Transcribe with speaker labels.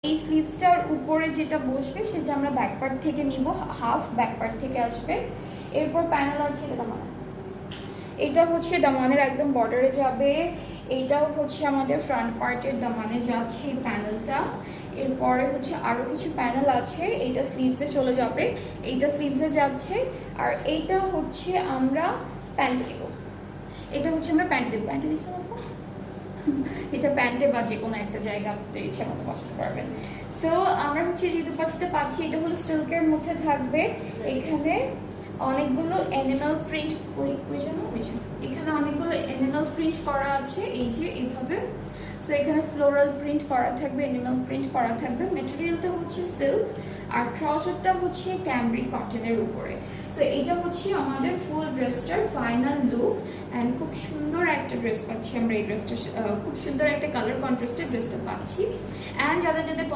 Speaker 1: এই স্লিভসটার উপরে যেটা বসবে সেটা আমরা ব্যাক পার্ট থেকে নিব, হাফ ব্যাক পার্ট থেকে আসবে। এরপর প্যানেল আছে এটা হচ্ছে দামানের একদম বর্ডারে যাবে। এইটাও হচ্ছে আমাদের ফ্রন্ট পার্টের দামানে যাচ্ছে এই প্যানেলটা। এরপরে হচ্ছে আরও কিছু প্যানেল আছে, এইটা স্লিভসে চলে যাবে, এইটা স্লিভসে যাচ্ছে। আর এইটা হচ্ছে আমরা প্যান্ট দেবো, এটা হচ্ছে আমরা প্যান্ট দেবো। প্যান্টে দিচ্ছি না এটা প্যান্টে বা যে কোনো একটা জায়গা আপনাদের ইচ্ছা মতো বসাতে পারবেন। সো আমরা হচ্ছে যে দুপাট্টাটা পাচ্ছি, এটা হলো সিল্কের মধ্যে থাকবে। এখানে অনেকগুলো অ্যানিমাল প্রিন্ট, এখানে অনেকগুলো অ্যানিমাল প্রিন্ট করা আছে, এই যে এইভাবে। সো এখানে ফ্লোরাল প্রিন্ট করা থাকবে, অ্যানিমাল প্রিন্ট করা থাকবে। ম্যাটেরিয়ালটা হচ্ছে সিল্ক, আর ট্রাউজারটা হচ্ছে ক্যামব্রিক কটনের উপরে। সো এটা হচ্ছে আমাদের ফুল ড্রেসটার ফাইনাল লুক। অ্যান্ড খুব সুন্দর একটা ড্রেস পাচ্ছি আমরা, এই ড্রেসটা খুব সুন্দর একটা কালার কন্ট্রাস্টের ড্রেসটা পাচ্ছি। অ্যান্ড যাদের যাদের